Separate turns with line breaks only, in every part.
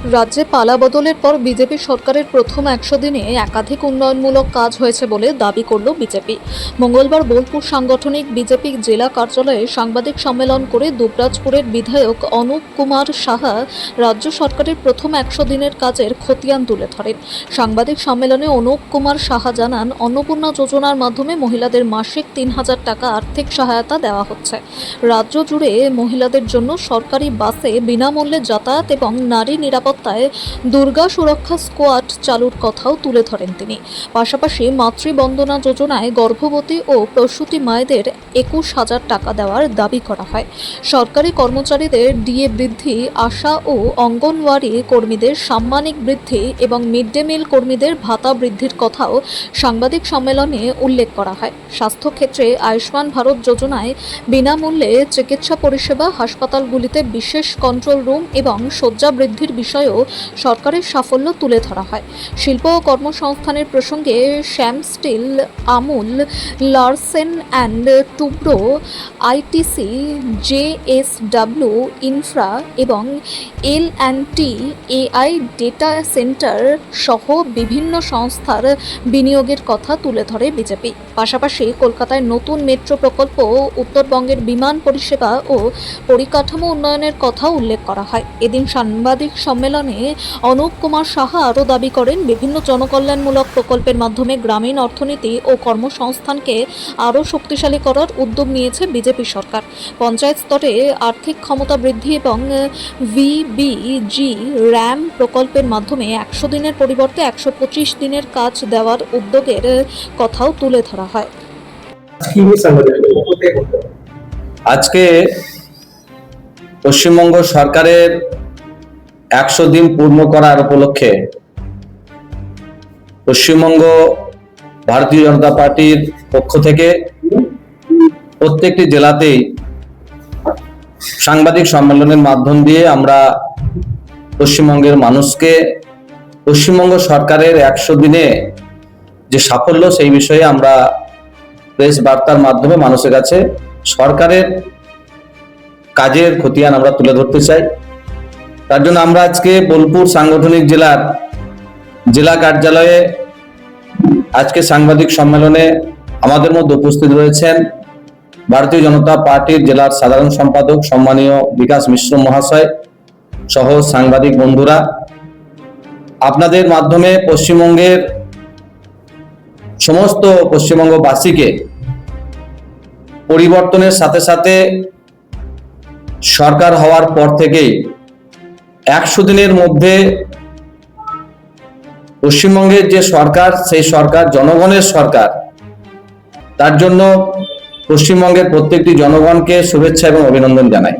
রাজ্যে পালাবদলের পর বিজেপি সরকারের প্রথম 100 দিনে একাধিক উন্নয়নমূলক কাজ হয়েছে বলে দাবি করল বিজেপি। মঙ্গলবার বোলপুর সাংগঠনিক বিজেপি জেলা কার্যালয়ে সাংবাদিক সম্মেলন করে দুবরাজপুরের বিধায়ক অনুপ কুমার সাহা রাজ্য সরকারের প্রথম 100 দিনের কাজের খতিয়ান তুলে ধরেন। সাংবাদিক সম্মেলনে অনুপ কুমার সাহা জানান, অন্নপূর্ণা যোজনার মাধ্যমে মহিলাদের মাসিক 3000 টাকা আর্থিক সহায়তা দেওয়া হচ্ছে। রাজ্য জুড়ে মহিলাদের জন্য সরকারি বাসে বিনামূল্যে যাতায়াত এবং নারী নিরাপত্তায় দুর্গা সুরক্ষা স্কোয়াড চালুর কথাও তুলে ধরেন তিনি। পাশাপাশি মাতৃবন্দনা যোজনায় গর্ভবতী ও প্রসূতি মায়েদের 21,000 টাকা দেওয়ার দাবি করা হয়। সরকারি কর্মচারীদের ডিএ বৃদ্ধি, আশা ও অঙ্গনওয়াড়ি কর্মীদের সাম্মানিক বৃদ্ধি এবং মিড ডে মিল কর্মীদের ভাতা বৃদ্ধির কথাও সাংবাদিক সম্মেলনে উল্লেখ করা হয়। স্বাস্থ্যক্ষেত্রে আয়ুষ্মান ভারত যোজনায় বিনামূল্যে চিকিৎসা পরিষেবা, হাসপাতালগুলিতে বিশেষ কন্ট্রোল রুম এবং শয্যা বৃদ্ধির বিষয়েও সরকারের সাফল্য তুলে ধরা হয়। শিল্প ও কর্মসংস্থানের প্রসঙ্গে Shyam Steel, Amul, Larsen and Toubro, ITC, JSW infra এবং এল&টি এআই ডেটা সেন্টার সহ বিভিন্ন সংস্থার বিনিয়োগের কথা তুলে ধরে বিজেপি। পাশাপাশি কলকাতায় নতুন মেট্রো প্রকল্প, উত্তরবঙ্গের বিমান পরিষেবা ও পরিকাঠামো উন্নয়নের কথা উল্লেখ করা হয়। এদিন সাংবাদিক সম্মেলনে অনুপ কুমার সাহা আরও দাবি করেন, বিভিন্ন জনকল্যাণমূলক প্রকল্পের মাধ্যমে গ্রামীণ অর্থনীতি ও কর্মসংস্থানকে আরও শক্তিশালী করার উদ্যোগ নিয়েছে বিজেপি সরকার। পঞ্চায়েত স্তরে আর্থিক ক্ষমতা বৃদ্ধি এবং ভিবিজি র্যাম প্রকল্পের মাধ্যমে 100 দিনের পরিবর্তে 125 দিনের কাজ দেওয়ার উদ্যোগের কথাও তুলে ধরা হয়।
আজকে পশ্চিমবঙ্গ সরকারের 100 দিন পূর্ণ করার উপলক্ষে পশ্চিমবঙ্গ ভারতীয় জনতা পার্টির পক্ষ থেকে প্রত্যেকটি জেলাতেই সাংবাদিক সম্মেলনের মাধ্যম দিয়ে আমরা পশ্চিমবঙ্গের মানুষকে পশ্চিমবঙ্গ সরকারের 100 দিনে যে সাফল্য সেই বিষয়ে আমরা প্রেস বার্তার মাধ্যমে মানুষের কাছে সরকারের কাজের খতিয়ান আমরা তুলে ধরতে চাই। তার জন্য আমরা আজকে বোলপুর সাংগঠনিক জেলার জেলা কার্যালয়ে আজকে সাংবাদিক সম্মেলনে আমাদের মধ্যে উপস্থিত রয়েছেন ভারতীয় জনতা পার্টির জেলার সাধারণ সম্পাদক সম্মানীয় বিকাশ মিশ্র মহাশয় সহ সাংবাদিক বন্ধুরা। আপনাদের মাধ্যমে পশ্চিমবঙ্গের সমস্ত পশ্চিমবঙ্গবাসীকে পরিবর্তনের সাথে সাথে সরকার হওয়ার পর থেকেই 100 দিনের মধ্যে পশ্চিমবঙ্গের যে সরকার, সেই সরকার জনগণের সরকার। তার জন্য পশ্চিমবঙ্গের প্রত্যেকটি জনগণকে শুভেচ্ছা এবং অভিনন্দন জানাই।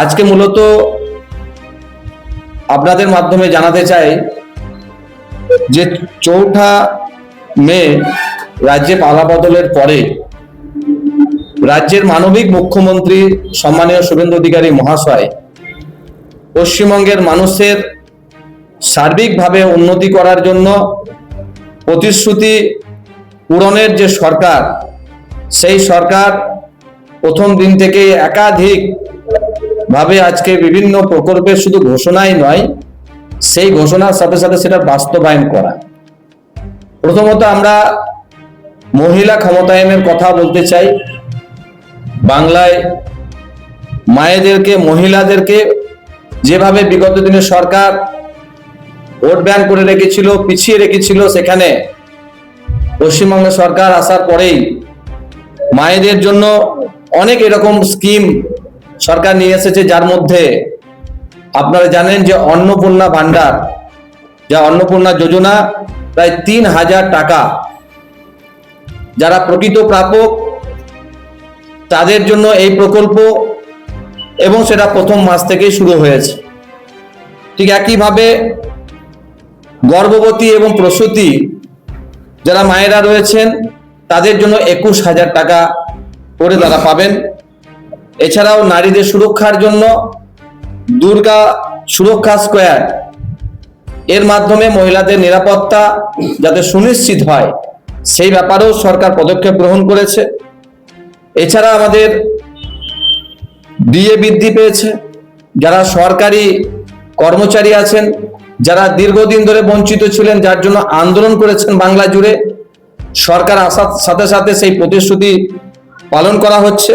আজকে মূলত আপনাদের মাধ্যমে জানাতে চাই যে 4 মে রাজ্যে পালাবদলের পরে রাজ্যের মানবিক মুখ্যমন্ত্রী সম্মানীয় শুভেন্দু অধিকারী মহাশয় পশ্চিমবঙ্গের মানুষের সার্বিকভাবে উন্নতি করার জন্য প্রতিশ্রুতি পূরণের যে সরকার, সেই সরকার প্রথম দিন থেকে একাধিক ভাবে আজকে বিভিন্ন প্রকল্পের শুধু ঘোষণাই নয়, সেই ঘোষণার সাথে সাথে সেটা বাস্তবায়ন করা। প্রথমত আমরা মহিলা ক্ষমতায়নের কথা বলতে চাই। বাংলায় মায়েদেরকে, মহিলাদেরকে যেভাবে বিগত দিনে সরকার ভোট ব্যাংক করে রেখেছিল, পিছিয়ে রেখেছিল, সেখানে পশ্চিমবঙ্গ সরকার আসার পরেই মায়েদের জন্য অনেক এরকম স্কিম সরকার নিয়ে এসেছে, যার মধ্যে আপনারা জানেন যে অন্নপূর্ণা ভান্ডার, যা অন্নপূর্ণা যোজনা, প্রায় 3000 টাকা যারা প্রকৃত প্রাপক তাদের জন্য এই প্রকল্প, এবং সেটা প্রথম মাস থেকেই শুরু হয়েছে। ঠিক একইভাবে গর্ভবতী এবং প্রসূতি যারা মায়েরা রয়েছেন তাদের জন্য 21,000 টাকা করে তারা পাবেন। এছাড়াও নারীদের সুরক্ষার জন্য দুর্গা সুরক্ষা স্কোয়াড, এর মাধ্যমে মহিলাদের নিরাপত্তা যাতে সুনিশ্চিত হয় সেই ব্যাপারেও সরকার পদক্ষেপ গ্রহণ করেছে। এছাড়া আমাদের ডিএ বৃদ্ধি পেয়েছে, যারা সরকারি কর্মচারী আছেন যারা দীর্ঘদিন ধরে বঞ্চিত ছিলেন, যার জন্য আন্দোলন করেছেন বাংলা জুড়ে। সরকার আসার সাথে সাথে সেই প্রতিশ্রুতি পালন করা হচ্ছে।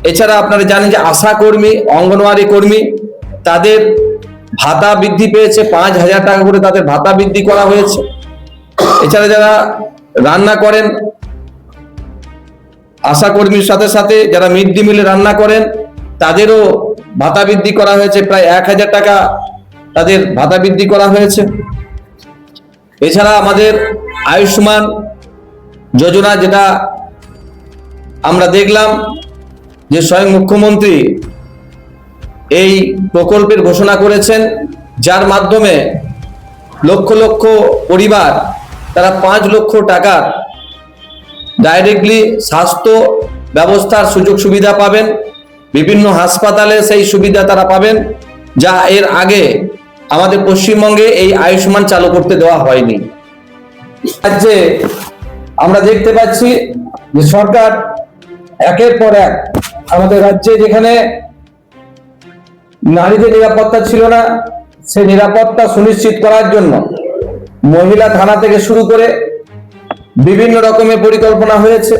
এছাড়া আপনারা জানেন যে আশা কর্মী, অঙ্গনওয়াড়ি কর্মী, তাদের ভাতা বৃদ্ধি পেয়েছে, 5,000 টাকা করে তাদের ভাতা বৃদ্ধি করা হয়েছে। এছাড়া যারা রান্না করেন, আশা কর্মীর সাথে সাথে যারা মিড ডে মিলে রান্না করেন, তাদেরও ভাতা বৃদ্ধি করা হয়েছে, প্রায় 1,000 টাকা তাদের ভাতা বৃদ্ধি করা হয়েছে। এছাড়া আমাদের আয়ুষ্মান যোজনা, যেটা আমরা দেখলাম যে স্বয়ং মুখ্যমন্ত্রী এই প্রকল্পের ঘোষণা করেছেন, যার মাধ্যমে লক্ষ লক্ষ পরিবার তারা 5 লক্ষ টাকার ডাইরেক্টলি স্বাস্থ্য ব্যবস্থার সুযোগ সুবিধা পাবেন। বিভিন্ন হাসপাতালে সেই সুবিধা তারা পাবেন, যা এর আগে আমাদের পশ্চিমবঙ্গে এই আয়ুষ্মান চালু করতে দেওয়া হয়নি। রাজ্যে আমরা দেখতে পাচ্ছি যে সরকার একের পর এক আমাদের রাজ্যে, যেখানে নারীদের নিরাপত্তা ছিল না, সেই নিরাপত্তা সুনিশ্চিত করার জন্য মহিলা থানা থেকে শুরু করে বিভিন্ন রকমের পরিকল্পনা হয়েছে।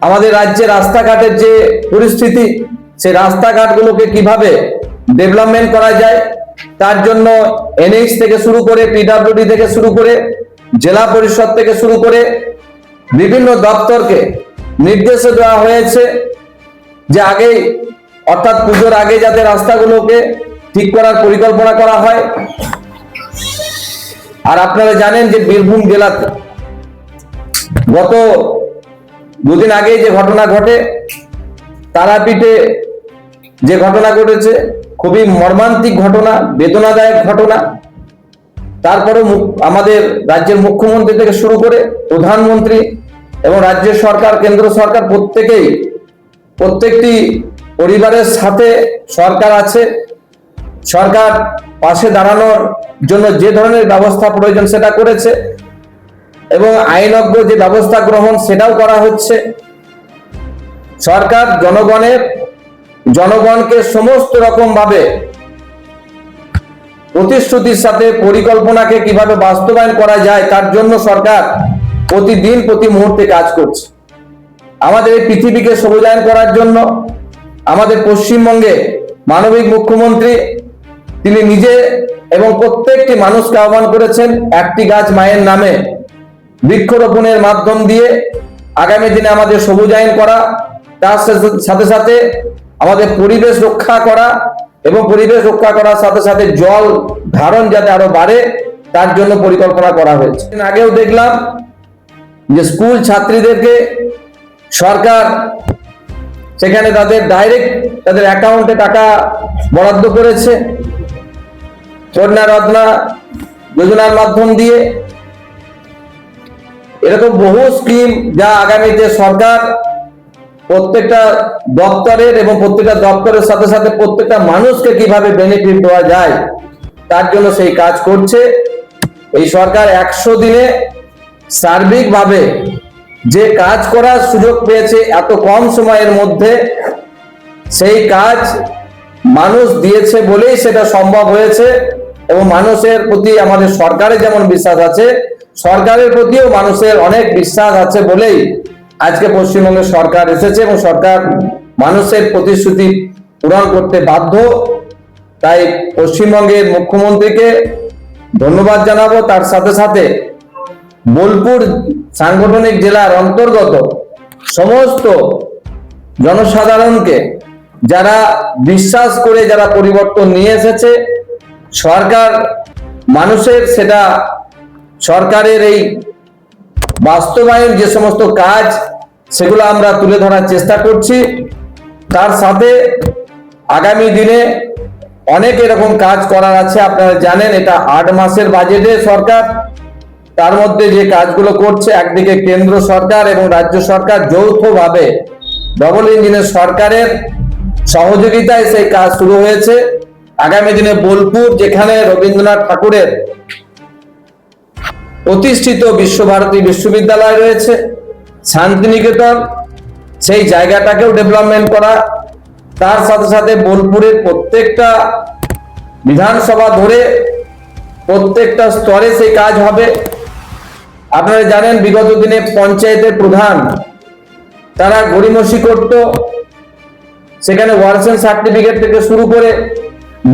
আমাদের রাজ্যে রাস্তাঘাটের যে পরিস্থিতি, সেই রাস্তাঘাটগুলোকে কিভাবে ডেভেলপমেন্ট করা যায়, তার জন্য এনএইচ থেকে শুরু করে, পিডব্লিউডি থেকে শুরু করে, জেলা পরিষদ থেকে শুরু করে বিভিন্ন দপ্তরকে নির্দেশ দেওয়া হয়েছে যে আগেই, অর্থাৎ পুজোর আগে যাতে রাস্তাগুলোকে ঠিক করার পরিকল্পনা করা হয়। আর আপনারা জানেন যে বীরভূম জেলাতে গত দুদিন আগে যে ঘটনা ঘটে, তারাপীঠে যে ঘটনা ঘটেছে, খুবই মর্মান্তিক ঘটনা, বেদনাদায়ক ঘটনা। তারপরে আমাদের রাজ্যের মুখ্যমন্ত্রী থেকে শুরু করে প্রধানমন্ত্রী এবং রাজ্য সরকার, কেন্দ্র সরকার প্রত্যেকটি পরিবারের সাথে সরকার আছে। সরকার পাশে দাঁড়ানোর জন্য যে ধরনের ব্যবস্থা প্রয়োজন সেটা করেছে, এবং আইনজ্ঞ যে ব্যবস্থা গ্রহণ সেটাও করা হচ্ছে। সরকার জনগণকে সমস্ত রকম ভাবে প্রতিশ্রুতির সাথে পরিকল্পনাকে কিভাবে বাস্তবায়ন করা যায়, তার জন্য সরকার প্রতিদিন প্রতি মুহূর্তে কাজ করছে। আমাদের এই পৃথিবীকে সবুজায়ন করার জন্য আমাদের পশ্চিমবঙ্গে মানবিক মুখ্যমন্ত্রী তিনি নিজে এবং প্রত্যেকটি মানুষকে আহ্বান করেছেন একটি গাছ মায়ের নামে বৃক্ষরোপণের মাধ্যম দিয়ে আগামী দিনে আমাদের সবুজায়ন করা, তার সাথে সাথে আমাদের পরিবেশ রক্ষা করা, এবং পরিবেশ রক্ষা করার সাথে সাথে জল ধারণ যাতে আরো বাড়ে, তার জন্য পরিকল্পনা করা হয়েছে। আগেও দেখলাম যে স্কুল ছাত্রীদেরকে সরকার সেখানে তাদের ডাইরেক্ট তাদের অ্যাকাউন্টে টাকা বরাদ্দ করেছে কন্যা রত্না যোজনার মাধ্যম দিয়ে। এরকম বহু স্কিম যা আগামীতে সরকার প্রত্যেকটা দপ্তরের এবং প্রত্যেকটা দপ্তরের সাথে সাথে প্রত্যেকটা মানুষকে কিভাবে বেনিফিট দেওয়া যায়, তার জন্য সেই কাজ করছে। এই সরকার 100 দিনে সার্বিকভাবে যে কাজ করার সুযোগ পেয়েছে এত কম সময়ের মধ্যে, সেই কাজ মানুষ দিয়েছে বলেই সেটা সম্ভব হয়েছে। এবং মানুষের প্রতি আমাদের সরকারের যেমন বিশ্বাস আছে, সরকারের প্রতিও মানুষের অনেক বিশ্বাস আছে বলেই আজকে পশ্চিমবঙ্গের সরকার এসেছে, এবং সরকার মানুষের প্রতিশ্রুতি পূরণ করতে বাধ্য। তাই পশ্চিমবঙ্গের মুখ্যমন্ত্রীকে ধন্যবাদ জানাবো। তার সাথে সাথে বোলপুর সাংগঠনিক জেলার অন্তর্গত সমস্ত জনসাধারণকে, যারা বিশ্বাস করে যারা পরিবর্তন নিয়ে এসেছে, সরকার মানুষের সেটা সরকারের এই বাস্তবায়ন যে সমস্ত কাজ সেগুলো আমরা তুলে ধরার চেষ্টা করছি। তার সাথে আগামী দিনে অনেক এরকম কাজ করার আছে। আপনারা জানেন এটা 8 মাসের বাজেটে সরকার, তার মধ্যে যে কাজগুলো করছে, একদিকে কেন্দ্র সরকার এবং রাজ্য সরকার যৌথভাবে ডবল ইঞ্জিনের সরকারের সহযোগিতায় সেই কাজ শুরু হয়েছে। আগামী দিনে বোলপুর, যেখানে রবীন্দ্রনাথ ঠাকুরের প্রতিষ্ঠিত বিশ্বভারতী বিশ্ববিদ্যালয় রয়েছে, শান্তিনিকেতন, সেই জায়গাটাকেও ডেভেলপমেন্ট করা, তার সাথে সাথে বোলপুরের প্রত্যেকটা বিধানসভা ধরে প্রত্যেকটা স্তরে সেই কাজ হবে। আপনারা জানেন বিগত দিনে পঞ্চায়েতের প্রধান তারা গড়িমসি করত, সেখানে ওয়ারসেন সার্টিফিকেট থেকে শুরু করে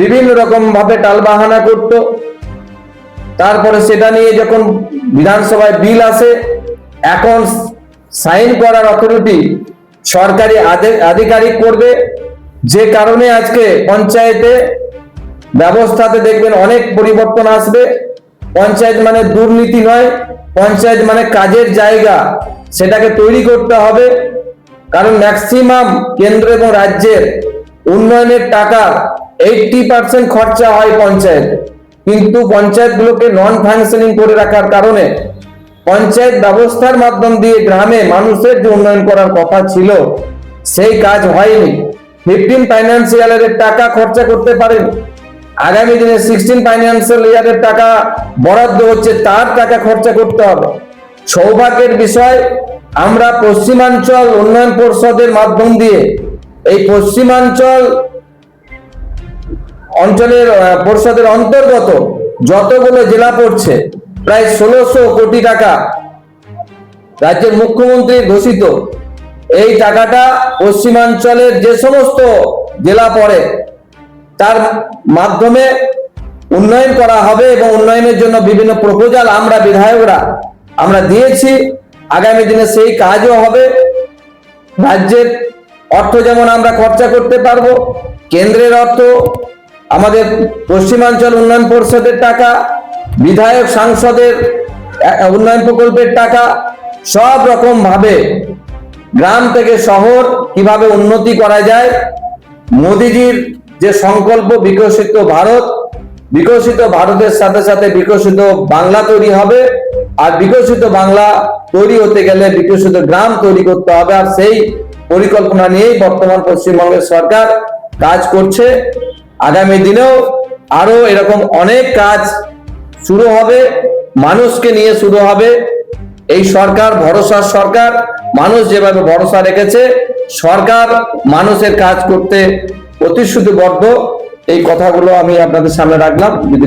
বিভিন্ন রকম ভাবে টালবাহানা করত। তারপরে সেটা নিয়ে যখন বিধানসভায় বিল আসে, এখন সাইন করার অথরিটি সরকারি আধিকারিক করবে, যে কারণে আজকে পঞ্চায়েতে ব্যবস্থাতে দেখবেন অনেক পরিবর্তন আসবে। পঞ্চায়েত মানে দুর্নীতি নয়, পঞ্চায়েত মানে কাজের জায়গা, সেটাকে তৈরি করতে হবে। কারণ ম্যাক্সিমাম কেন্দ্র এবং রাজ্যের উন্নয়নের টাকা 80% খরচা হয় পঞ্চায়েত, কিন্তু পঞ্চায়েতগুলোকে নন ফাংশনিং করে রাখার কারণে পঞ্চায়েত ব্যবস্থার মাধ্যম দিয়ে গ্রামে মানুষের যে উন্নয়ন করার কথা ছিল সেই কাজ হয়নি। 15 ফাইন্যান্সিয়াল ইয়ারের টাকা খরচা করতে পারেন, আগামী দিনে 16 ফাইন্যান্সিয়াল ইয়ারের টাকা বরাদ্দ হচ্ছে, তার টাকা খরচা করতে হবে। সৌভাগ্যের বিষয়, আমরা পশ্চিমাঞ্চল উন্নয়ন পরিষদের মাধ্যম দিয়ে এই পশ্চিমাঞ্চল অঞ্চলের পরিষদের অন্তর্গত যতগুলো জেলা পড়ছে প্রায় 1600 কোটি টাকা রাজ্যের মুখ্যমন্ত্রী ঘোষিত। এই টাকাটা পশ্চিমাঞ্চলের যে সমস্ত জেলা পড়ে তার মাধ্যমে উন্নয়ন করা হবে এবং উন্নয়নের জন্য বিভিন্ন প্রপোজাল আমরা বিধায়করা আমরা দিয়েছি। আগামী দিনে সেই কাজও হবে। রাজ্যের অর্থ যেমন আমরা খরচা করতে পারবো, কেন্দ্রের অর্থ, আমাদের পশ্চিমাঞ্চল উন্নয়ন পরিষদের টাকা, বিধায়ক সাংসদের উন্নয়ন প্রকল্পের টাকা, সব রকম ভাবে গ্রাম থেকে শহর কিভাবে উন্নতি করা যায়। মোদিজির যে সংকল্প বিকশিত ভারত, বিকশিত ভারতের সাথে সাথে বিকশিত বাংলা তৈরি হবে, আর বিকশিত বাংলা তৈরি হতে গেলে বিকশিত গ্রাম তৈরি করতে হবে। আর সেই পরিকল্পনা নিয়েই বর্তমান পশ্চিমবঙ্গের সরকার কাজ করছে। আগামী দিনেও আরো এরকম অনেক কাজ শুরু হবে, মানুষকে নিয়ে শুরু হবে। এই সরকার ভরসার সরকার, মানুষ যেভাবে ভরসা রেখেছে, সরকার মানুষের কাজ করতে প্রতিশ্রুতিবদ্ধ। এই কথাগুলো আমি আপনাদের সামনে রাখলাম। যদি